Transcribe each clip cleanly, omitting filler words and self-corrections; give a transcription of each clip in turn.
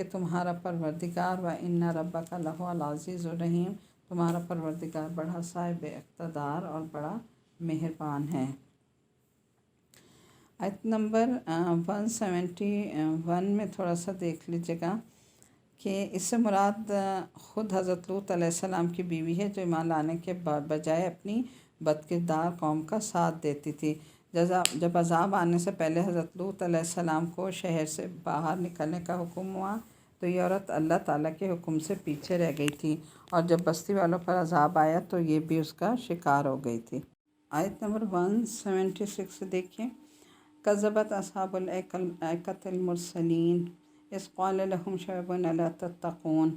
کہ تمہارا پروردگار و ان ربک لہو العزیز الرحیم، تمہارا پروردگار بڑا صاحب اقتدار اور بڑا مہربان ہے۔ آیت نمبر 171 میں تھوڑا سا دیکھ لیجیے گا کہ اس سے مراد خود حضرت لوط علیہ السلام کی بیوی ہے، جو ایمان لانے کے بجائے اپنی بدکردار قوم کا ساتھ دیتی تھی۔ جب عذاب آنے سے پہلے حضرت لوط علیہ السلام کو شہر سے باہر نکلنے کا حکم ہوا تو یہ عورت اللہ تعالیٰ کے حکم سے پیچھے رہ گئی تھی، اور جب بستی والوں پر عذاب آیا تو یہ بھی اس کا شکار ہو گئی تھی۔ آیت نمبر 176 دیکھیں، کذبت اصحاب الایکۃ المرسلین اذ قال لهم شعیب الا تتقون۔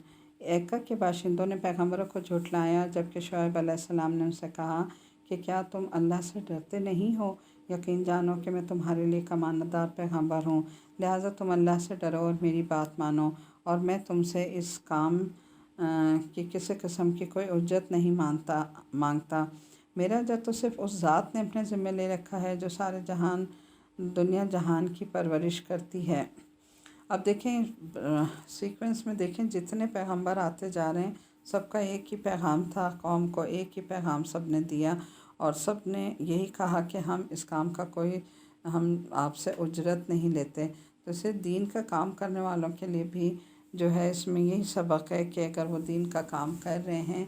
ایکا کے باشندوں نے پیغمبروں کو جھٹلایا جبکہ شعیب علیہ السلام نے ان سے کہا کہ کیا تم اللہ سے ڈرتے نہیں ہو؟ یقین جانو کہ میں تمہارے لیے امانتدار پیغمبر ہوں، لہٰذا تم اللہ سے ڈرو اور میری بات مانو، اور میں تم سے اس کام کی کسی قسم کی کوئی اجرت نہیں مانگتا۔ میرا اجر تو صرف اس ذات نے اپنے ذمہ لے رکھا ہے جو سارے دنیا جہان کی پرورش کرتی ہے۔ اب دیکھیں سیکوینس میں دیکھیں، جتنے پیغمبر آتے جا رہے ہیں سب کا ایک ہی پیغام تھا، قوم کو ایک ہی پیغام سب نے دیا، اور سب نے یہی کہا کہ ہم اس کام کا ہم آپ سے اجرت نہیں لیتے۔ تو اسے دین کا کام کرنے والوں کے لیے بھی جو ہے اس میں یہی سبق ہے کہ اگر وہ دین کا کام کر رہے ہیں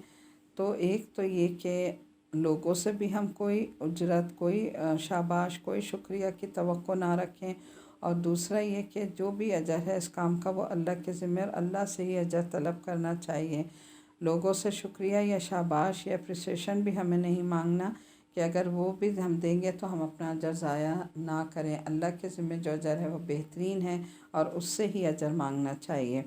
تو ایک تو یہ کہ لوگوں سے بھی ہم کوئی اجرت، کوئی شاباش، کوئی شکریہ کی توقع نہ رکھیں، اور دوسرا یہ کہ جو بھی اجر ہے اس کام کا وہ اللہ کے ذمہ، اور اللہ سے ہی اجر طلب کرنا چاہیے۔ لوگوں سے شکریہ یا شاباش یا اپریسیشن بھی ہمیں نہیں مانگنا کہ اگر وہ بھی ہم دیں گے تو ہم اپنا اجر ضائع نہ کریں۔ اللہ کے ذمہ جو اجر ہے وہ بہترین ہے اور اس سے ہی اجر مانگنا چاہیے۔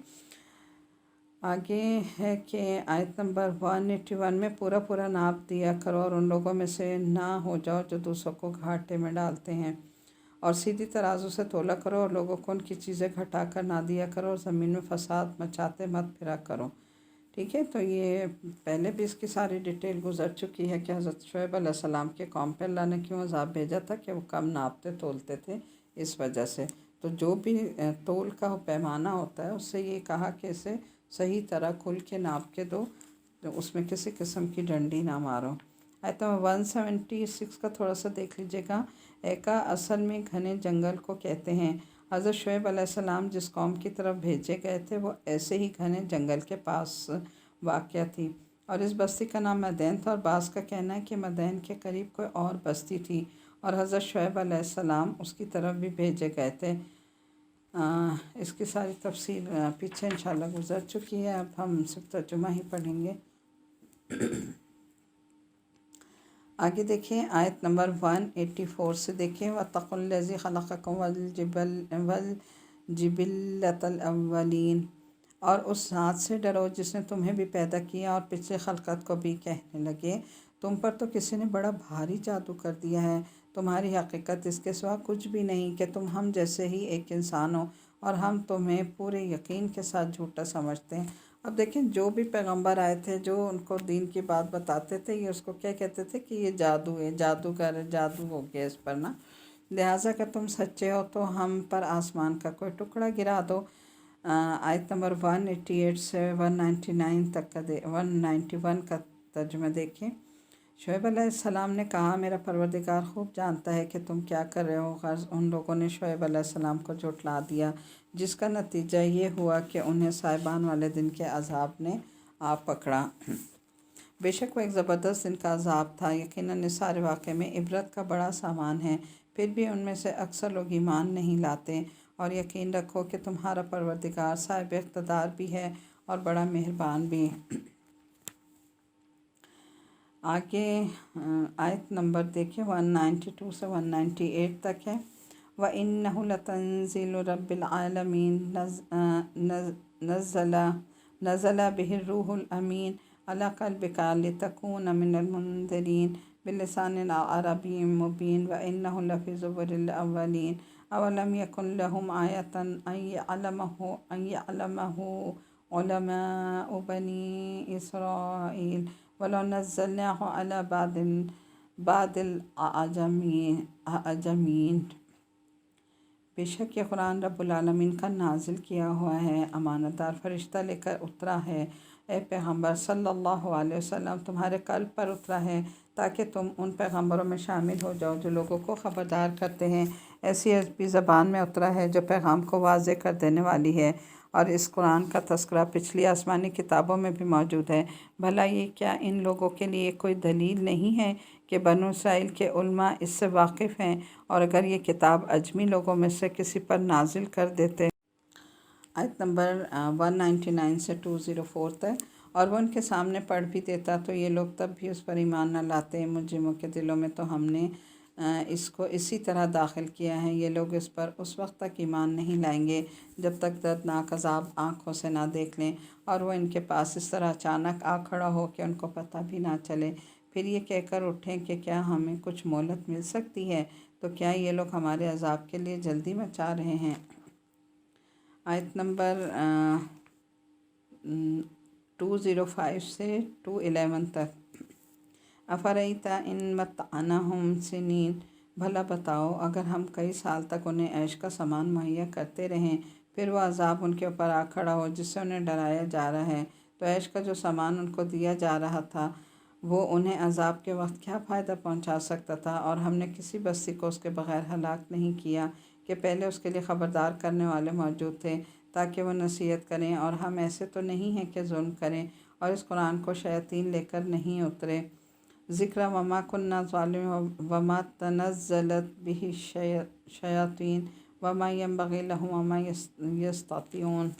آگے ہے کہ آیت نمبر 181 میں پورا ناپ دیا کرو اور ان لوگوں میں سے نہ ہو جاؤ جو دوسروں کو گھاٹے میں ڈالتے ہیں، اور سیدھی ترازو سے تولا کرو اور لوگوں کو ان کی چیزیں گھٹا کر نہ دیا کرو، اور زمین میں فساد مچاتے مت پھرا کرو۔ ٹھیک ہے، تو یہ پہلے بھی اس کی ساری ڈیٹیل گزر چکی ہے کہ حضرت شعیب علیہ السلام کے قوم پہ اللہ نے کیوں عذاب بھیجا تھا کہ وہ کم ناپتے تولتے تھے، اس وجہ سے۔ تو جو بھی تول کا پیمانہ ہوتا ہے اس سے یہ کہا کہ اسے صحیح طرح کھل کے ناپ کے دو، اس میں کسی قسم کی ڈنڈی نہ مارو۔ آیت 176 کا تھوڑا سا دیکھ لیجیے گا۔ ایکا اصل میں گھنے جنگل کو کہتے ہیں۔ حضرت شعیب علیہ السلام جس قوم کی طرف بھیجے گئے تھے وہ ایسے ہی گھنے جنگل کے پاس واقع تھی، اور اس بستی کا نام مدین تھا، اور بعض کا کہنا ہے کہ مدین کے قریب کوئی اور بستی تھی اور حضرت شعیب علیہ السلام اس کی طرف بھی بھیجے گئے تھے۔ اس کی ساری تفصیل پیچھے انشاءاللہ گزر چکی ہے، اب ہم صرف ترجمہ ہی پڑھیں گے۔ آگے دیکھیں آیت نمبر 184 سے دیکھیں، وَاتَّقُوا الَّذِي خَلَقَكُمْ وَالْجِبِلَّةَ الْأَوَّلِينَ، اور اس ذات سے ڈرو جس نے تمہیں بھی پیدا کیا اور پچھلے خلقت کو بھی۔ کہنے لگے تم پر تو کسی نے بڑا بھاری جادو کر دیا ہے، تمہاری حقیقت اس کے سوا کچھ بھی نہیں کہ تم ہم جیسے ہی ایک انسان ہو، اور ہم تمہیں پورے یقین کے ساتھ جھوٹا سمجھتے ہیں۔ اب دیکھیں جو بھی پیغمبر آئے تھے جو ان کو دین کی بات بتاتے تھے، یہ اس کو کیا کہتے تھے کہ یہ جادو ہے، جادوگر ہے، جادو ہو گیا اس پر نا، لہٰذا کہ تم سچے ہو تو ہم پر آسمان کا کوئی ٹکڑا گرا دو۔ آیت نمبر 188 سے 199 تک کا 191 کا ترجمہ دیکھیں۔ شعیب علیہ السلام نے کہا میرا پروردگار خوب جانتا ہے کہ تم کیا کر رہے ہو۔ غرض ان لوگوں نے شعیب علیہ السلام کو جھٹلا دیا، جس کا نتیجہ یہ ہوا کہ انہیں صاحبان والے دن کے عذاب نے آ پکڑا۔ بے شک وہ ایک زبردست دن کا عذاب تھا، یقیناً اس سارے واقعے میں عبرت کا بڑا سامان ہے، پھر بھی ان میں سے اکثر لوگ ایمان نہیں لاتے، اور یقین رکھو کہ تمہارا پروردگار صاحب اقتدار بھی ہے اور بڑا مہربان بھی۔ آگے آیت نمبر دیکھیں 192 سے 198 تک ہے۔ وَإِنَّهُ لَتَنزِيلُ رَبِّ الْعَالَمِينَ نَزَلَ بِهِ الرُّوحُ الْأَمِينُ عَلَىٰ قَلْبِكَ لِتَكُونَ مِنَ الْمُنذِرِينَ بِلِسَانٍ عَرَبِيٍّ مُّبِينٍ وَإِنَّهُ لَفِي زُبُرِ الْأَوَّلِينَ أَوَلَمْ يَكُن لَّهُمْ آيَةً أَن يَعْلَمَهُ عُلَمَاءُ بَنِي إِسْرَائِيلَ وَلَوْ نَزَّلْنَاهُ عَلَىٰ بَعْضِ الْأَعْجَمِينَ بے شک یہ قرآن رب العالمین کا نازل کیا ہوا ہے، امانت دار فرشتہ لے کر اترا ہے۔ اے پیغمبر صلی اللہ علیہ وسلم تمہارے قلب پر اترا ہے تاکہ تم ان پیغمبروں میں شامل ہو جاؤ جو لوگوں کو خبردار کرتے ہیں۔ ایسی عربی زبان میں اترا ہے جو پیغام کو واضح کر دینے والی ہے، اور اس قرآن کا تذکرہ پچھلی آسمانی کتابوں میں بھی موجود ہے۔ بھلا یہ کیا ان لوگوں کے لیے کوئی دلیل نہیں ہے کہ بنو اسرائیل کے علماء اس سے واقف ہیں، اور اگر یہ کتاب اجمی لوگوں میں سے کسی پر نازل کر دیتے۔ آیت نمبر 199 سے 204 تک، اور وہ ان کے سامنے پڑھ بھی دیتا تو یہ لوگ تب بھی اس پر ایمان نہ لاتے۔ مجرموں کے دلوں میں تو ہم نے اس کو اسی طرح داخل کیا ہے، یہ لوگ اس پر اس وقت تک ایمان نہیں لائیں گے جب تک دردناک عذاب آنکھوں سے نہ دیکھ لیں، اور وہ ان کے پاس اس طرح اچانک آ کھڑا ہو کہ ان کو پتہ بھی نہ چلے، پھر یہ کہہ کر اٹھیں کہ کیا ہمیں کچھ مہلت مل سکتی ہے، تو کیا یہ لوگ ہمارے عذاب کے لیے جلدی مچا رہے ہیں۔ آیت نمبر 205 سے 211 تک، افرأیت ان متعناہم سنین، بھلا بتاؤ اگر ہم کئی سال تک انہیں عیش کا سامان مہیا کرتے رہیں، پھر وہ عذاب ان کے اوپر آ کھڑا ہو جس سے انہیں ڈرایا جا رہا ہے، تو عیش کا جو سامان ان کو دیا جا رہا تھا وہ انہیں عذاب کے وقت کیا فائدہ پہنچا سکتا تھا، اور ہم نے کسی بستی کو اس کے بغیر ہلاک نہیں کیا کہ پہلے اس کے لیے خبردار کرنے والے موجود تھے تاکہ وہ نصیحت کریں، اور ہم ایسے تو نہیں ہیں کہ ظلم کریں، اور اس قرآن کو شیاطین لے کر نہیں اترے۔ ذکر وما کننا ظالمین وما تنزلت به شیاطین وما ينبغي لهم وما یستطیعون،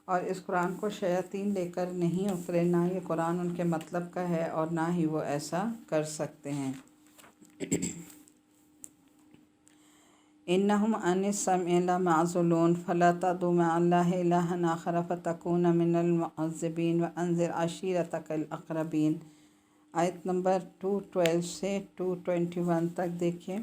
اور اس قرآن کو شیاطین لے کر نہیں اترے، نہ یہ قرآن ان کے مطلب کا ہے اور نہ ہی وہ ایسا کر سکتے ہیں۔ انہم عن السمع لمعزولون فلا تدع مع اللہ الہا آخر فتکون من المعذبین وانذر عشیرتک الاقربین۔ آیت نمبر 212 سے 221 تک دیکھیں۔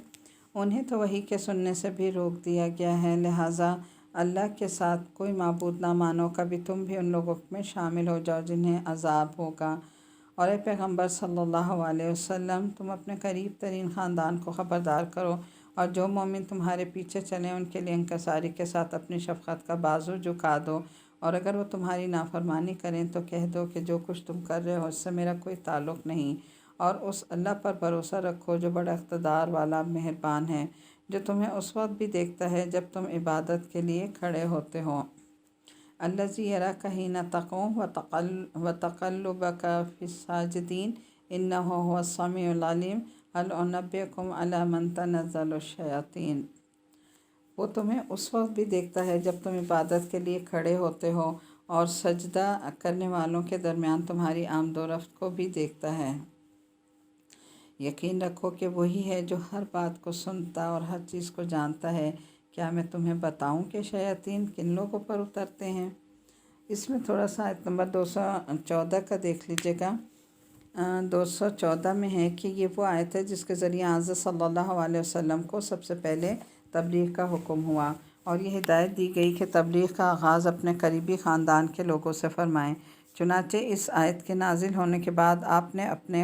انہیں تو وحی کے سننے سے بھی روک دیا گیا ہے، لہٰذا اللہ کے ساتھ کوئی معبود نہ مانو، کبھی تم بھی ان لوگوں میں شامل ہو جاؤ جنہیں عذاب ہوگا۔ اور اے پیغمبر صلی اللہ علیہ وسلم تم اپنے قریب ترین خاندان کو خبردار کرو، اور جو مومن تمہارے پیچھے چلیں ان کے لیے انکساری کے ساتھ اپنی شفقت کا بازو جھکا دو، اور اگر وہ تمہاری نافرمانی کریں تو کہہ دو کہ جو کچھ تم کر رہے ہو اس سے میرا کوئی تعلق نہیں، اور اس اللہ پر بھروسہ رکھو جو بڑا اقتدار والا مہربان ہے، جو تمہیں اس وقت بھی دیکھتا ہے جب تم عبادت کے لیے کھڑے ہوتے ہو۔ الذی یراک حین تقوم وتقلبک فی الساجدین انہ ھو السمیع العلیم ھل انبئکم علی من تنزل الشیاطین۔ وہ تمہیں اس وقت بھی دیکھتا ہے جب تم عبادت کے لیے کھڑے ہوتے ہو، اور سجدہ کرنے والوں کے درمیان تمہاری آمد و رفت کو بھی دیکھتا ہے۔ یقین رکھو کہ وہی ہے جو ہر بات کو سنتا اور ہر چیز کو جانتا ہے۔ کیا میں تمہیں بتاؤں کہ شیاطین کن لوگوں پر اترتے ہیں؟ اس میں تھوڑا سا آیت نمبر 214 کا دیکھ لیجیے گا۔ 214 میں ہے کہ یہ وہ آیت ہے جس کے ذریعے حضرت صلی اللہ علیہ وسلم کو سب سے پہلے تبلیغ کا حکم ہوا، اور یہ ہدایت دی گئی کہ تبلیغ کا آغاز اپنے قریبی خاندان کے لوگوں سے فرمائیں۔ چنانچہ اس آیت کے نازل ہونے کے بعد آپ نے اپنے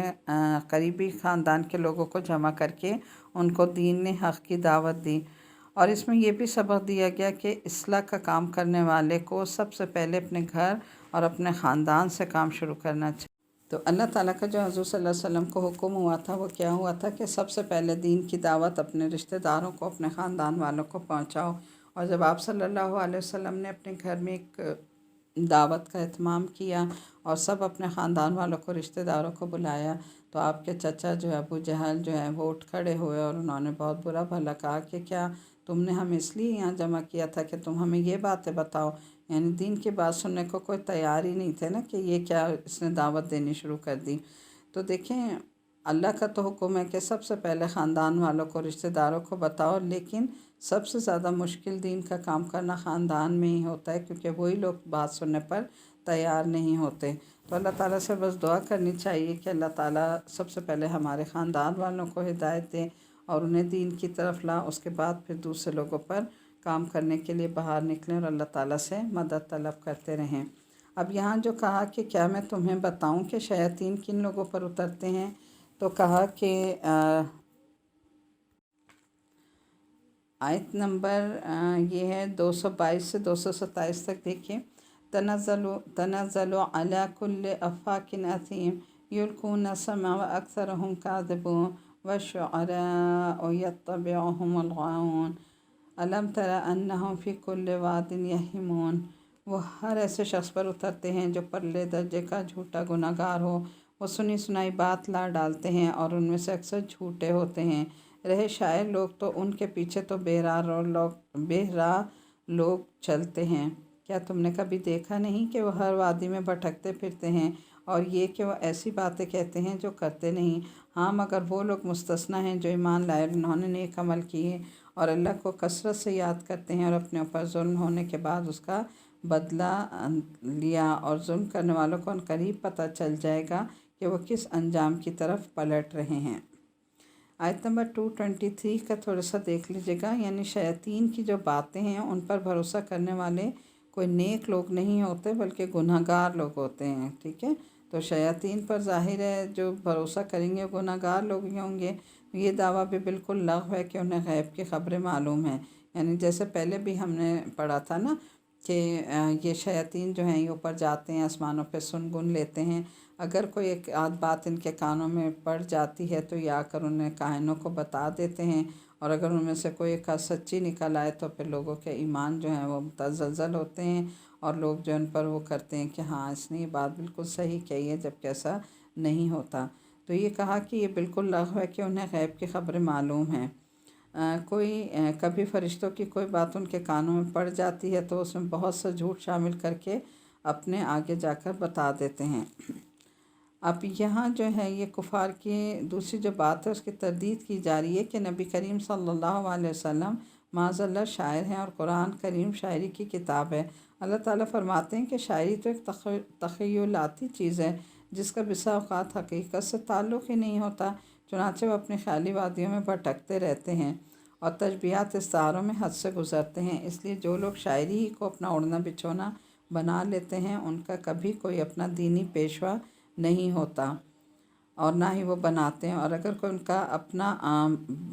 قریبی خاندان کے لوگوں کو جمع کر کے ان کو دین حق کی دعوت دی، اور اس میں یہ بھی سبق دیا گیا کہ اصلاح کا کام کرنے والے کو سب سے پہلے اپنے گھر اور اپنے خاندان سے کام شروع کرنا چاہیے۔ تو اللہ تعالیٰ کا جو حضور صلی اللہ علیہ وسلم کو حکم ہوا تھا وہ کیا ہوا تھا کہ سب سے پہلے دین کی دعوت اپنے رشتہ داروں کو، اپنے خاندان والوں کو پہنچاؤ، اور جب آپ صلی اللہ علیہ وسلم نے اپنے گھر میں ایک دعوت کا اہتمام کیا اور سب اپنے خاندان والوں کو، رشتہ داروں کو بلایا، تو آپ کے چچا جو ہے ابو جہل جو ہے وہ اٹھ کھڑے ہوئے، اور انہوں نے بہت برا بھلا کہا کہ کیا تم نے ہمیں اس لیے یہاں جمع کیا تھا کہ تم ہمیں یہ باتیں بتاؤ؟ یعنی دین کی بات سننے کو کوئی تیار ہی نہیں تھے نا کہ یہ کیا اس نے دعوت دینی شروع کر دی۔ تو دیکھیں اللہ کا تو حکم ہے کہ سب سے پہلے خاندان والوں کو، رشتہ داروں کو بتاؤ، لیکن سب سے زیادہ مشکل دین کا کام کرنا خاندان میں ہی ہوتا ہے، کیونکہ وہی لوگ بات سننے پر تیار نہیں ہوتے۔ تو اللہ تعالیٰ سے بس دعا کرنی چاہیے کہ اللہ تعالیٰ سب سے پہلے ہمارے خاندان والوں کو ہدایت دے اور انہیں دین کی طرف لا، اس کے بعد پھر دوسرے لوگوں پر کام کرنے کے لیے باہر نکلیں اور اللہ تعالیٰ سے مدد طلب کرتے رہیں۔ اب یہاں جو کہا کہ کیا میں تمہیں بتاؤں کہ شیاطین کن لوگوں پر اترتے ہیں، تو کہا کہ آیت نمبر یہ ہے 222 سے 227 تک دیکھیں۔ تنزل علی کل افاک اثیم یلقون السمع واکثرهم کاذبون والشعراء یتبعهم الغاوون الم تر انہم فی کل واد یہیمون۔ وہ ہر ایسے شخص پر اترتے ہیں جو پرلے درجے کا جھوٹا گناہ گار ہو، وہ سنی سنائی بات لا ڈالتے ہیں اور ان میں سے اکثر جھوٹے ہوتے ہیں۔ رہے شاعر لوگ تو ان کے پیچھے تو بے راہ لوگ چلتے ہیں۔ کیا تم نے کبھی دیکھا نہیں کہ وہ ہر وادی میں بھٹکتے پھرتے ہیں، اور یہ کہ وہ ایسی باتیں کہتے ہیں جو کرتے نہیں۔ ہاں مگر وہ لوگ مستثنیٰ ہیں جو ایمان لائے، انہوں نے نیک عمل کیے اور اللہ کو کثرت سے یاد کرتے ہیں اور اپنے اوپر ظلم ہونے کے بعد اس کا بدلہ لیا، اور ظلم کرنے والوں کو عنقریب پتہ چل جائے گا کہ وہ کس انجام کی طرف پلٹ رہے ہیں۔ آیت نمبر 223 کا تھوڑا سا دیکھ لیجیے گا، یعنی شیاطین کی جو باتیں ہیں ان پر بھروسہ کرنے والے کوئی نیک لوگ نہیں ہوتے بلکہ گناہ گار لوگ ہوتے ہیں، ٹھیک ہے۔ تو شیاطین پر ظاہر ہے جو بھروسہ کریں گے گناہ گار لوگ ہی ہوں گے۔ یہ دعویٰ بھی بالکل لغو ہے کہ انہیں غیب کی خبریں معلوم ہیں، یعنی جیسے پہلے بھی ہم نے پڑھا تھا نا کہ یہ شیاطین جو ہیں یہ اوپر جاتے ہیں، آسمانوں پہ سن لیتے ہیں، اگر کوئی ایک آدھ بات ان کے کانوں میں پڑ جاتی ہے تو یہ آ کر انہیں کاہنوں کو بتا دیتے ہیں، اور اگر ان میں سے کوئی ایک سچی نکل آئے تو پھر لوگوں کے ایمان جو ہیں وہ متزلزل ہوتے ہیں، اور لوگ جو ان پر وہ کرتے ہیں کہ ہاں اس نے یہ بات بالکل صحیح کہی ہے، جبکہ ایسا نہیں ہوتا۔ تو یہ کہا کہ یہ بالکل لغو ہے کہ انہیں غیب کی خبریں معلوم ہیں۔ کبھی فرشتوں کی کوئی بات ان کے کانوں میں پڑ جاتی ہے تو اس میں بہت سا جھوٹ شامل کر کے اپنے آگے جا کر بتا دیتے ہیں۔ اب یہاں جو ہے یہ کفار کی دوسری جو بات ہے اس کی تردید کی جا رہی ہے کہ نبی کریم صلی اللہ علیہ وسلم معاذ اللہ شاعر ہیں، اور قرآن کریم شاعری کی کتاب ہے۔ اللہ تعالیٰ فرماتے ہیں کہ شاعری تو ایک تخیلاتی چیز ہے جس کا بسا اوقات حقیقت سے تعلق ہی نہیں ہوتا، چنانچہ وہ اپنی خیالی وادیوں میں بھٹکتے رہتے ہیں اور تشبیہات استعاروں میں حد سے گزرتے ہیں۔ اس لیے جو لوگ شاعری ہی کو اپنا اوڑھنا بچھونا بنا لیتے ہیں ان کا کبھی کوئی اپنا دینی پیشوا نہیں ہوتا، اور نہ ہی وہ بناتے ہیں، اور اگر کوئی ان کا اپنا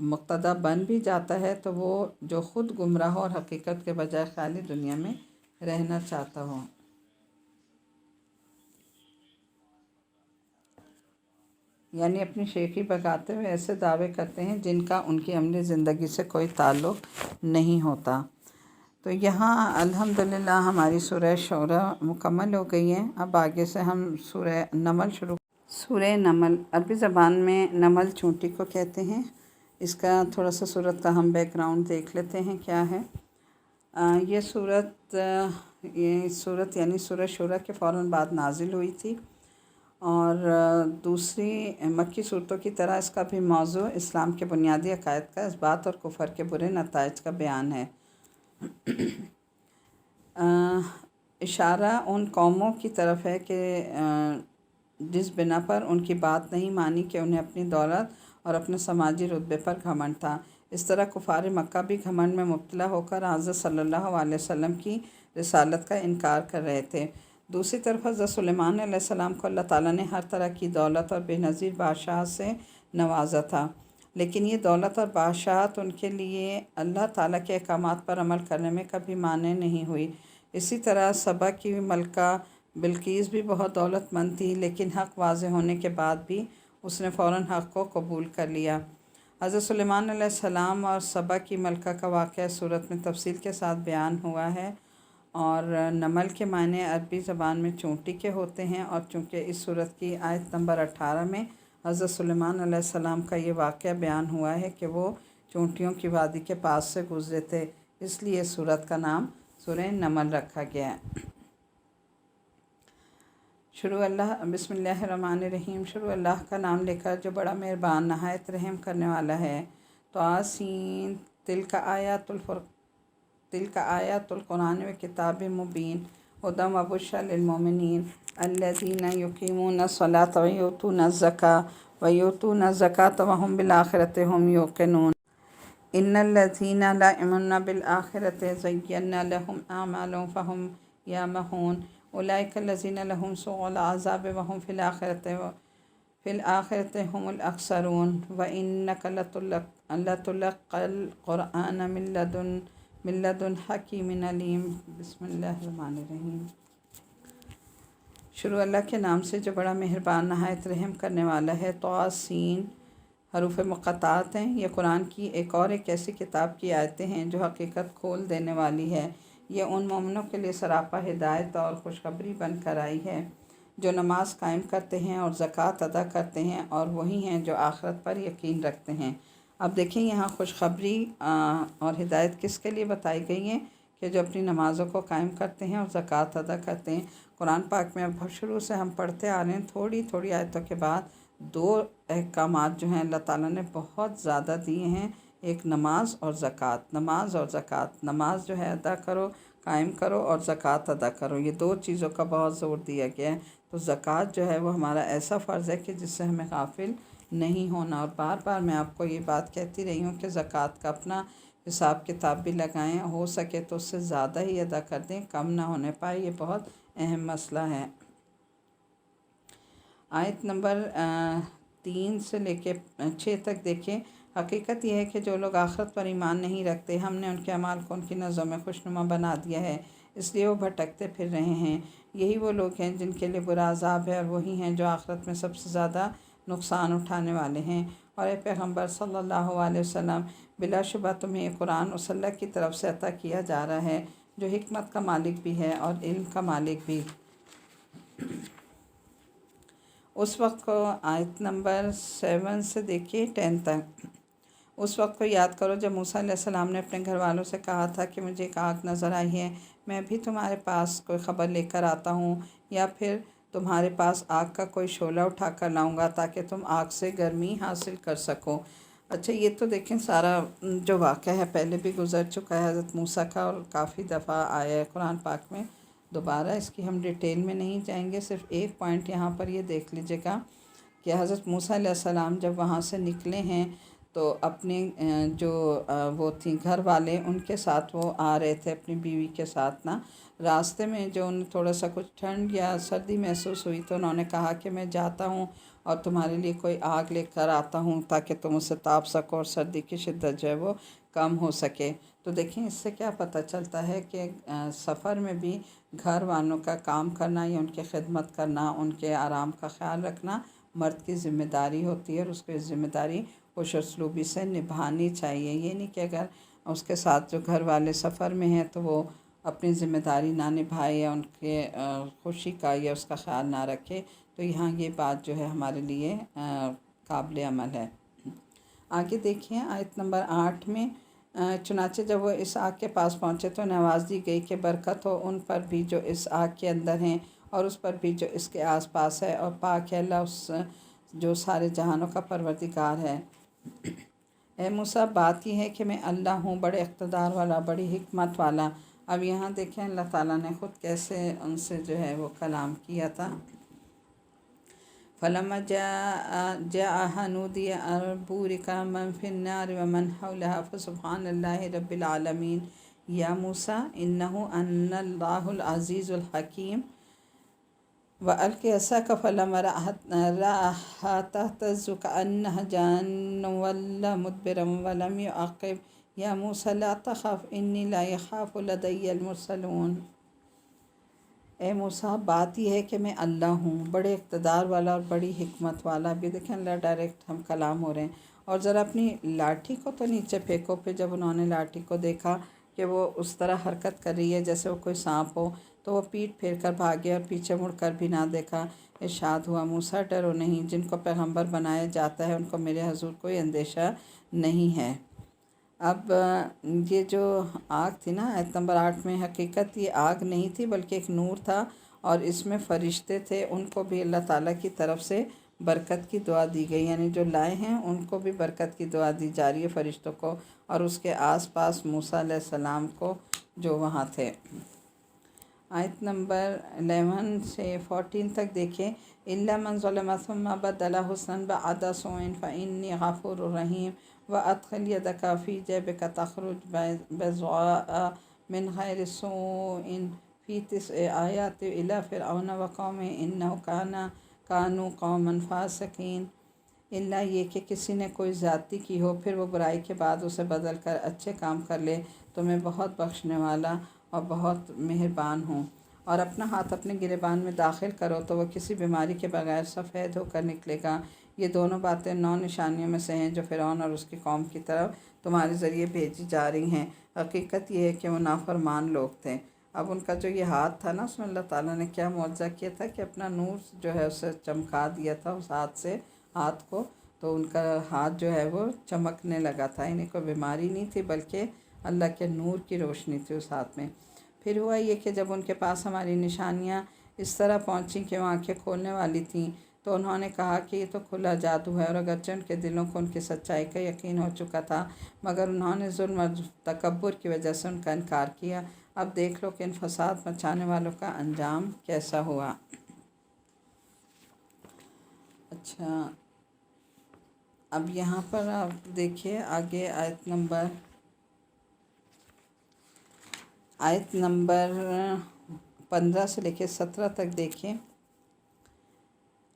مقتدی بن بھی جاتا ہے تو وہ جو خود گمراہ ہو اور حقیقت کے بجائے خیالی دنیا میں رہنا چاہتا ہو۔ یعنی اپنی شیخی بگاتے ہوئے ایسے دعوے کرتے ہیں جن کا ان کی عملی زندگی سے کوئی تعلق نہیں ہوتا۔ تو یہاں الحمدللہ ہماری سورہ شعراء مکمل ہو گئی ہے۔ اب آگے سے ہم سورہ نمل سورہ نمل عربی زبان میں نمل چونٹی کو کہتے ہیں۔ اس کا تھوڑا سا سورت کا ہم بیک گراؤنڈ دیکھ لیتے ہیں کیا ہے۔ یہ سورت یعنی سورہ شورى کے فوراً بعد نازل ہوئی تھی، اور دوسری مکی صورتوں کی طرح اس کا بھی موضوع اسلام کے بنیادی عقائد کا اثبات اور کفر کے برے نتائج کا بیان ہے۔ اشارہ ان قوموں کی طرف ہے کہ جس بنا پر ان کی بات نہیں مانی کہ انہیں اپنی دولت اور اپنے سماجی رتبے پر گھمنڈ تھا۔ اس طرح کفار مکہ بھی گھمنڈ میں مبتلا ہو کر حضرت صلی اللہ علیہ وسلم کی رسالت کا انکار کر رہے تھے۔ دوسری طرف حضرت سلیمان علیہ السلام کو اللہ تعالیٰ نے ہر طرح کی دولت اور بے نظیر بادشاہت سے نوازا تھا، لیکن یہ دولت اور بادشاہت ان کے لیے اللہ تعالیٰ کے احکامات پر عمل کرنے میں کبھی مانع نہیں ہوئی۔ اسی طرح سبا کی ملکہ بلقیس بھی بہت دولت مند تھی، لیکن حق واضح ہونے کے بعد بھی اس نے فوراً حق کو قبول کر لیا۔ حضرت سلیمان علیہ السلام اور سبا کی ملکہ کا واقعہ سورت میں تفصیل کے ساتھ بیان ہوا ہے، اور نمل کے معنی عربی زبان میں چونٹی کے ہوتے ہیں، اور چونکہ اس سورت کی آیت نمبر 18 میں حضرت سلیمان علیہ السلام کا یہ واقعہ بیان ہوا ہے کہ وہ چونٹیوں کی وادی کے پاس سے گزرے تھے، اس لیے اس سورت کا نام سورہ نمل رکھا گیا ہے۔ بسم اللہ الرحمن الرحیم، شروع اللہ کا نام لے کر جو بڑا مہربان نہایت رحم کرنے والا ہے۔ طاسین تلک آیات القرآن و کتاب مبین ھدی و بشری للمؤمنین الذین یقیمون الصلاۃ ویؤتون الزکاۃ وهم بالآخرۃ هم یوقنون ان الذین لا یؤمنون بالآخرۃ زینا لهم اعمالهم فهم یعمہون اولئک الذین لهم سوء العذاب وهم فی فی الآخرۃ هم الاخسرون وانک لتلقی القرآن من لدن حکیم علیم۔ بسم اللہ الرحمن الرحیم۔ شروع اللہ کے نام سے جو بڑا مہربان نہایت رحم کرنے والا ہے۔ طاسین حروف مقطعات ہیں۔ یہ قرآن کی ایک ایسی کتاب کی آیتیں ہیں جو حقیقت کھول دینے والی ہے۔ یہ ان مومنوں کے لیے سراپا ہدایت اور خوشخبری بن کر آئی ہے جو نماز قائم کرتے ہیں اور زکوٰۃ ادا کرتے ہیں، اور وہی ہیں جو آخرت پر یقین رکھتے ہیں۔ اب دیکھیں یہاں خوشخبری اور ہدایت کس کے لیے بتائی گئی ہے کہ جو اپنی نمازوں کو قائم کرتے ہیں اور زکوٰۃ ادا کرتے ہیں۔ قرآن پاک میں اب شروع سے ہم پڑھتے آ رہے ہیں، تھوڑی تھوڑی آیتوں کے بعد 2 احکامات جو ہیں اللہ تعالیٰ نے بہت زیادہ دیے ہیں، ایک نماز اور زکوٰۃ۔ نماز اور زکوٰۃ، نماز جو ہے ادا کرو، قائم کرو، اور زکوٰۃ ادا کرو، یہ 2 چیزوں کا بہت زور دیا گیا ہے۔ تو زکوٰۃ جو ہے وہ ہمارا ایسا فرض ہے کہ جس سے ہمیں غافل نہیں ہونا، اور بار بار میں آپ کو یہ بات کہتی رہی ہوں کہ زکوٰۃ کا اپنا حساب کتاب بھی لگائیں، ہو سکے تو اس سے زیادہ ہی ادا کر دیں، کم نہ ہونے پائے، یہ بہت اہم مسئلہ ہے۔ آیت نمبر 3 سے لے کے 6 تک دیکھیں۔ حقیقت یہ ہے کہ جو لوگ آخرت پر ایمان نہیں رکھتے، ہم نے ان کے اعمال کو ان کی نظروں میں خوشنما بنا دیا ہے، اس لیے وہ بھٹکتے پھر رہے ہیں۔ یہی وہ لوگ ہیں جن کے لیے برا عذاب ہے، اور وہی ہیں جو آخرت میں سب سے زیادہ نقصان اٹھانے والے ہیں۔ اور اے پیغمبر صلی اللہ علیہ وسلم، بلا شبہ تمہیں یہ قرآن اس اللہ کی طرف سے عطا کیا جا رہا ہے جو حکمت کا مالک بھی ہے اور علم کا مالک بھی۔ اس وقت کو آیت نمبر 7 سے دیکھیے 10 تک۔ اس وقت کو یاد کرو جب موسیٰ علیہ السلام نے اپنے گھر والوں سے کہا تھا کہ مجھے ایک آگ نظر آئی ہے، میں بھی تمہارے پاس کوئی خبر لے کر آتا ہوں، یا پھر تمہارے پاس آگ کا کوئی شعلہ اٹھا کر لاؤں گا تاکہ تم آگ سے گرمی حاصل کر سکو۔ اچھا، یہ تو دیکھیں سارا جو واقعہ ہے پہلے بھی گزر چکا ہے حضرت موسیٰ کا، اور کافی دفعہ آیا ہے قرآن پاک میں۔ دوبارہ اس کی ہم ڈیٹیل میں نہیں جائیں گے، صرف ایک پوائنٹ یہاں پر یہ دیکھ لیجیے گا کہ حضرت موسیٰ علیہ السلام جب وہاں سے نکلے ہیں تو اپنے جو وہ تھیں گھر والے، ان کے ساتھ وہ آ رہے تھے اپنی بیوی کے ساتھ نا۔ راستے میں جو انہیں تھوڑا سا کچھ ٹھنڈ یا سردی محسوس ہوئی تو انہوں نے کہا کہ میں جاتا ہوں اور تمہارے لیے کوئی آگ لے کر آتا ہوں تاکہ تم اسے تاپ سکو اور سردی کی شدت جو ہے وہ کم ہو سکے۔ تو دیکھیں اس سے کیا پتہ چلتا ہے کہ سفر میں بھی گھر والوں کا کام کرنا یا ان کی خدمت کرنا، ان کے آرام کا خیال رکھنا مرد کی ذمہ داری ہوتی ہے، اور اس کو اس ذمہ داری خوش اسلوبی سے نبھانی چاہیے۔ یہ نہیں کہ اگر اس کے ساتھ جو گھر والے سفر میں ہیں تو وہ اپنی ذمہ داری نہ نبھائے یا ان کے خوشی کا یا اس کا خیال نہ رکھے، تو یہاں یہ بات جو ہے ہمارے لیے قابل عمل ہے۔ آگے دیکھیں آیت نمبر 8 میں، چنانچہ جب وہ اس آگ کے پاس پہنچے تو انہیں آواز دی گئی کہ برکت ہو ان پر بھی جو اس آگ کے اندر ہیں اور اس پر بھی جو اس کے آس پاس ہے، اور پاک ہے اللہ اس جو سارے جہانوں کا پروردگار ہے۔ اے موسیٰ، بات یہ ہے کہ میں اللہ ہوں، بڑے اقتدار والا، بڑی حکمت والا۔ اب یہاں دیکھیں اللہ تعالیٰ نے خود کیسے ان سے جو ہے وہ کلام کیا تھا۔ فَلَمَّا جَاءَهَا نُودِيَ أَن بُورِكَ مَن فِي النَّارِ وَمَنْ حَوْلَهَا فَسُبْحَانَ اللَّهِ رَبِّ الْعَالَمِينَ یا موسیٰ إِنَّهُ أَنَّ اللَّهُ الْعَزِيزُ الْحَكِيمُ وَأَلْقِ عَصَاكَ فَلَمَّا رَآهَا تَهْتَزُّ كَأَنَّهَا جَانٌّ وَلَّىٰ مُدْبِرًا وَلَمْ يُعَقِّبْ یا موسیٰ لَا تَخَفْ إِنِّي لَا يَخَافُ لَدَيَّ الْمُرْسَلُونَ۔ اے موسیٰ، بات یہ ہے کہ میں اللہ ہوں، بڑے اقتدار والا اور بڑی حکمت والا۔ بھی دیکھیں اللہ ڈائریکٹ ہم کلام ہو رہے ہیں۔ اور ذرا اپنی لاٹھی کو تو نیچے پھینکو۔ پھر جب انہوں نے لاٹھی کو دیکھا کہ وہ اس طرح حرکت کر رہی ہے جیسے وہ کوئی سانپ ہو، تو وہ پیٹھ پھیر کر بھاگے اور پیچھے مڑ کر بھی نہ دیکھا۔ ارشاد ہوا، موسیٰ ڈرو نہیں، جن کو پیغمبر بنایا جاتا ہے ان کو میرے حضور کوئی اندیشہ نہیں ہے۔ اب یہ جو آگ تھی نا آیت نمبر 8 میں، حقیقت یہ آگ نہیں تھی بلکہ ایک نور تھا، اور اس میں فرشتے تھے، ان کو بھی اللہ تعالیٰ کی طرف سے برکت کی دعا دی گئی، یعنی جو لائے ہیں ان کو بھی برکت کی دعا دی جا رہی ہے فرشتوں کو، اور اس کے آس پاس موسیٰ علیہ السلام کو جو وہاں تھے۔ آیت نمبر 11 سے 14 تک دیکھیں۔ إِلَّا مَنْ ظَلَمَ ثُمَّ بَدَّلَ حُسْنًا بَعْدَ سُوءٍ فَإِنِّي غَفُورٌ رَحِيمٌ وَأَدْخِلْ يَدَكَ فِي جَيْبِكَ تَخْرُجْ بَيْضَاءَ مِنْ غَيْرِ سُوءٍ فِي 9 آيَاتٍ إِلَىٰ فِرْعَوْنَ وَقَوْمِهِ إِنَّهُ كَانَ کانو قوما فاسقین، الا یہ کہ کسی نے کوئی زیادتی کی ہو پھر وہ برائی کے بعد اسے بدل کر اچھے کام کر لے تو میں بہت بخشنے والا اور بہت مہربان ہوں۔ اور اپنا ہاتھ اپنے گریبان میں داخل کرو تو وہ کسی بیماری کے بغیر سفید ہو کر نکلے گا۔ یہ دونوں باتیں 9 نشانیوں میں سے ہیں جو فرعون اور اس کی قوم کی طرف تمہارے ذریعے بھیجی جا رہی ہیں۔ حقیقت یہ ہے کہ وہ نافرمان لوگ تھے۔ اب ان کا جو یہ ہاتھ تھا نا، اس میں اللہ تعالیٰ نے کیا معجزہ کیا تھا کہ اپنا نور جو ہے اسے چمکا دیا تھا اس ہاتھ سے، ہاتھ کو، تو ان کا ہاتھ جو ہے وہ چمکنے لگا تھا۔ انہیں کوئی بیماری نہیں تھی بلکہ اللہ کے نور کی روشنی تھی اس ہاتھ میں۔ پھر ہوا یہ کہ جب ان کے پاس ہماری نشانیاں اس طرح پہنچیں کہ وہ آنکھیں کھولنے والی تھیں تو انہوں نے کہا کہ یہ تو کھلا جادو ہے، اور اگرچہ ان کے دلوں کو ان کی سچائی کا یقین ہو چکا تھا مگر انہوں نے ظلم اور تکبر کی وجہ سے ان کا انکار کیا۔ اب دیکھ لو کہ ان فساد مچانے والوں کا انجام کیسا ہوا۔ اچھا، اب یہاں پر آپ دیکھیے آگے آیت نمبر 15 سے لے کے 17 تک دیکھیں۔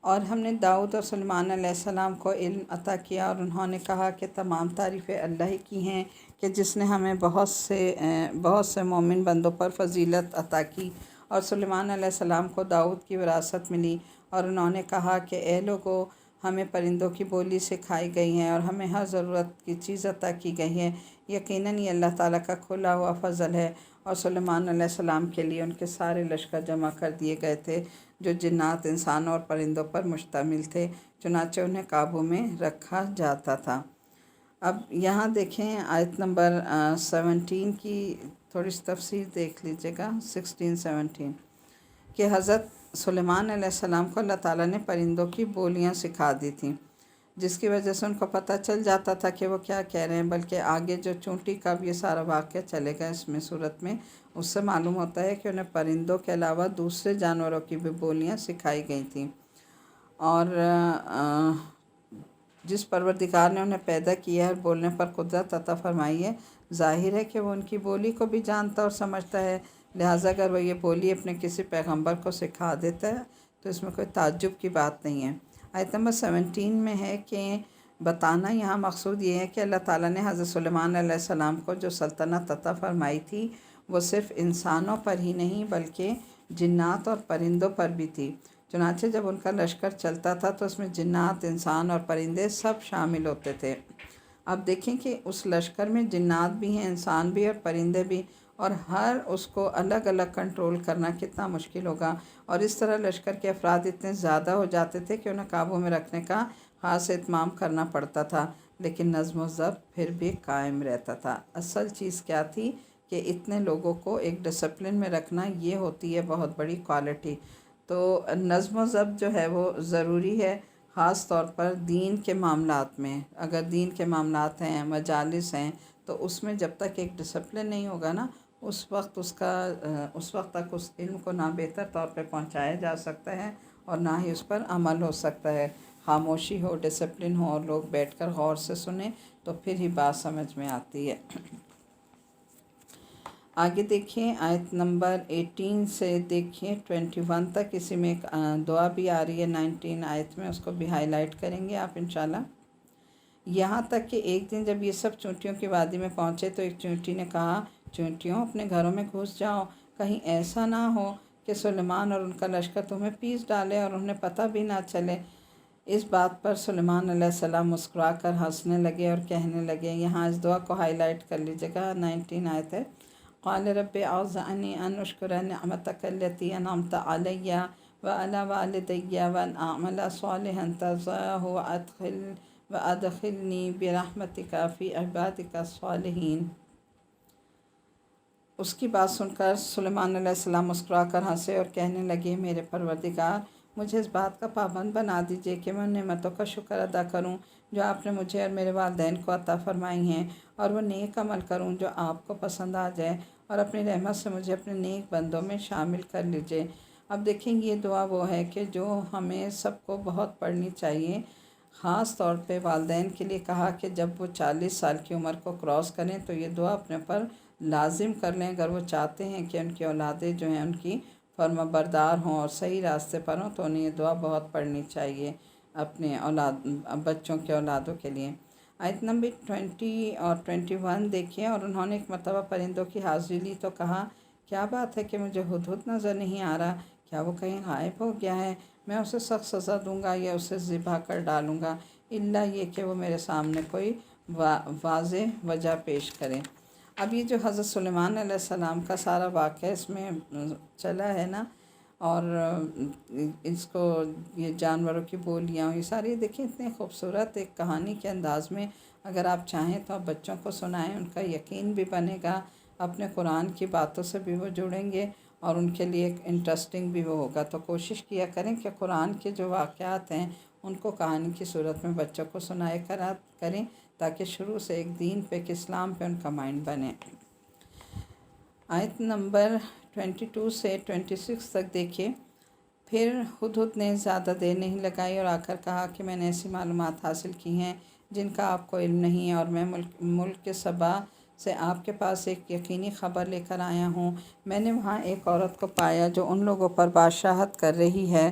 اور ہم نے داؤد اور سلیمان علیہ السلام کو علم عطا کیا اور انہوں نے کہا کہ تمام تعریفیں اللہ ہی کی ہیں کہ جس نے ہمیں بہت سے مومن بندوں پر فضیلت عطا کی۔ اور سلیمان علیہ السلام کو داؤد کی وراثت ملی، اور انہوں نے کہا کہ اے لوگو، ہمیں پرندوں کی بولی سکھائی گئی ہے اور ہمیں ہر ضرورت کی چیز عطا کی گئی ہے، یقیناً یہ اللہ تعالیٰ کا کھلا ہوا فضل ہے۔ اور سلیمان علیہ السلام کے لیے ان کے سارے لشکر جمع کر دیے گئے تھے جو جنات، انسانوں اور پرندوں پر مشتمل تھے، چنانچہ انہیں قابو میں رکھا جاتا تھا۔ اب یہاں دیکھیں آیت نمبر 17 کی تھوڑی سی تفسیر دیکھ لیجیے گا، 16-17، کہ حضرت سلیمان علیہ السلام کو اللہ تعالیٰ نے پرندوں کی بولیاں سکھا دی تھیں، جس کی وجہ سے ان کو پتہ چل جاتا تھا کہ وہ کیا کہہ رہے ہیں۔ بلکہ آگے جو چونٹی کا بھی یہ سارا واقعہ چلے گا اس میں صورت میں، اس سے معلوم ہوتا ہے کہ انہیں پرندوں کے علاوہ دوسرے جانوروں کی بھی بولیاں سکھائی گئی تھیں۔ اور جس پروردگار نے انہیں پیدا کیا ہے اور بولنے پر قدرت عطا فرمائی ہے، ظاہر ہے کہ وہ ان کی بولی کو بھی جانتا اور سمجھتا ہے، لہٰذا اگر وہ یہ بولی اپنے کسی پیغمبر کو سکھا دیتا ہے تو اس میں کوئی تعجب کی بات نہیں ہے۔ آیت نمبر 17 میں ہے کہ بتانا یہاں مقصود یہ ہے کہ اللہ تعالیٰ نے حضرت سلیمان علیہ السلام کو جو سلطنت عطا فرمائی تھی وہ صرف انسانوں پر ہی نہیں بلکہ جنات اور پرندوں پر بھی تھی۔ چنانچہ جب ان کا لشکر چلتا تھا تو اس میں جنات، انسان اور پرندے سب شامل ہوتے تھے۔ اب دیکھیں کہ اس لشکر میں جنات بھی ہیں، انسان بھی اور پرندے بھی، اور ہر اس کو الگ الگ کنٹرول کرنا کتنا مشکل ہوگا۔ اور اس طرح لشکر کے افراد اتنے زیادہ ہو جاتے تھے کہ انہیں قابو میں رکھنے کا خاص اہتمام کرنا پڑتا تھا، لیکن نظم و ضبط پھر بھی قائم رہتا تھا۔ اصل چیز کیا تھی کہ اتنے لوگوں کو ایک ڈسپلن میں رکھنا، یہ ہوتی ہے بہت بڑی کوالٹی۔ تو نظم و ضبط جو ہے وہ ضروری ہے، خاص طور پر دین کے معاملات میں۔ اگر دین کے معاملات ہیں، مجالس ہیں، تو اس میں جب تک ایک ڈسپلن نہیں ہوگا نا، اس وقت تک اس علم کو نہ بہتر طور پہ پہنچایا جا سکتا ہے اور نہ ہی اس پر عمل ہو سکتا ہے۔ خاموشی ہو، ڈسپلن ہو اور لوگ بیٹھ کر غور سے سنیں تو پھر ہی بات سمجھ میں آتی ہے۔ آگے دیکھیں آیت نمبر 18 سے دیکھیں 21 تک، اسی میں ایک دعا بھی آ رہی ہے 19 آیت میں، اس کو بھی ہائی لائٹ کریں گے آپ انشاءاللہ۔ یہاں تک کہ ایک دن جب یہ سب چونٹیوں کی وادی میں پہنچے تو ایک چونٹی نے کہا، چونٹیوں اپنے گھروں میں گھس جاؤ، کہیں ایسا نہ ہو کہ سلیمان اور ان کا لشکر تمہیں پیس ڈالے اور انہیں پتہ بھی نہ چلے۔ اس بات پر سلیمان علیہ السلام مسکرا کر ہنسنے لگے اور کہنے لگے، یہاں اس دعا کو ہائی لائٹ کر لیجیے گا، 19 آیت ہے۔ قال رب اعوذنی ان اشکر نعمتک التی انعمت علی وعلی والدی وان اعمل صالحا ترضاه وادخلنی برحمتک فی عبادک الصالحین۔ اس کی بات سن کر سلیمان علیہ السلام مسکرا کر ہنسے اور کہنے لگے، میرے پروردگار، مجھے اس بات کا پابند بنا دیجیے کہ میں ان نعمتوں کا شکر ادا کروں جو آپ نے مجھے اور میرے والدین کو عطا فرمائی ہیں، اور وہ نیک عمل کروں جو آپ کو پسند آ جائے، اور اپنی رحمت سے مجھے اپنے نیک بندوں میں شامل کر لیجیے۔ اب دیکھیں یہ دعا وہ ہے کہ جو ہمیں سب کو بہت پڑھنی چاہیے، خاص طور پہ والدین کے لیے کہا کہ جب وہ 40 سال کی عمر کو کراس کریں تو یہ دعا اپنے پر لازم کر لیں، اگر وہ چاہتے ہیں کہ ان کی اولادیں جو ہیں ان کی فرما بردار ہوں اور صحیح راستے پر ہوں تو انہیں یہ دعا بہت پڑھنی چاہیے اپنے بچوں کے اولادوں کے لیے۔ آیت نمبر 20 اور 21 دیکھیں، اور انہوں نے ایک مرتبہ پرندوں کی حاضری لی تو کہا، کیا بات ہے کہ مجھے ہدہد نظر نہیں آ رہا؟ کیا وہ کہیں غائب ہو گیا ہے؟ میں اسے سخت سزا دوں گا یا اسے ذبح کر ڈالوں گا، الا یہ کہ وہ میرے سامنے کوئی واضح وجہ پیش کرے۔ اب یہ جو حضرت سلیمان علیہ السلام کا سارا واقعہ اس میں چلا ہے نا، اور اس کو یہ جانوروں کی بولیاں، یہ ساری دیکھیں اتنے خوبصورت ایک کہانی کے انداز میں اگر آپ چاہیں تو آپ بچوں کو سنائیں، ان کا یقین بھی بنے گا، اپنے قرآن کی باتوں سے بھی وہ جڑیں گے اور ان کے لیے ایک انٹرسٹنگ بھی وہ ہوگا۔ تو کوشش کیا کریں کہ قرآن کے جو واقعات ہیں ان کو کہانی کی صورت میں بچوں کو سنائے کریں تاکہ شروع سے ایک دین پہ، ایک اسلام پہ ان کا مائنڈ بنے۔ آیت نمبر 22 سے 26 تک دیکھیے۔ پھر ہدہد نے زیادہ دیر نہیں لگائی اور آ کر کہا کہ میں نے ایسی معلومات حاصل کی ہیں جن کا آپ کو علم نہیں ہے، اور میں ملک کے سبا سے آپ کے پاس ایک یقینی خبر لے کر آیا ہوں۔ میں نے وہاں ایک عورت کو پایا جو ان لوگوں پر بادشاہت کر رہی ہے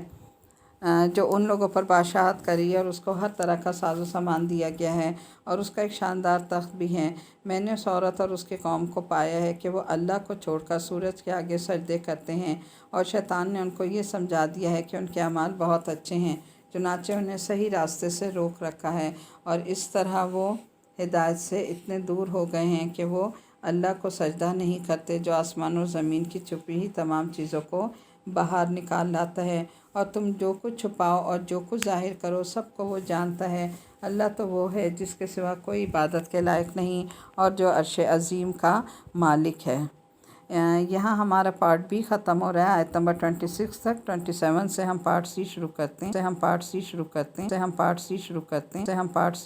اور اس کو ہر طرح کا ساز و سامان دیا گیا ہے اور اس کا ایک شاندار تخت بھی ہے۔ میں نے اس عورت اور اس کے قوم کو پایا ہے کہ وہ اللہ کو چھوڑ کر سورج کے آگے سجدے کرتے ہیں، اور شیطان نے ان کو یہ سمجھا دیا ہے کہ ان کے اعمال بہت اچھے ہیں، چنانچہ انہیں صحیح راستے سے روک رکھا ہے، اور اس طرح وہ ہدایت سے اتنے دور ہو گئے ہیں کہ وہ اللہ کو سجدہ نہیں کرتے جو آسمان اور زمین کی چھپی ہوئی تمام چیزوں کو باہر نکال لاتا ہے، اور تم جو کچھ چھپاؤ اور جو کچھ ظاہر کرو سب کو وہ جانتا ہے۔ اللہ تو وہ ہے جس کے سوا کوئی عبادت کے لائق نہیں اور جو عرش عظیم کا مالک ہے۔ یہاں ہمارا پارٹ بھی ختم ہو رہا ہے، آیت نمبر 26 تک۔ 27 سے ہم پارٹ سی شروع کرتے ہیں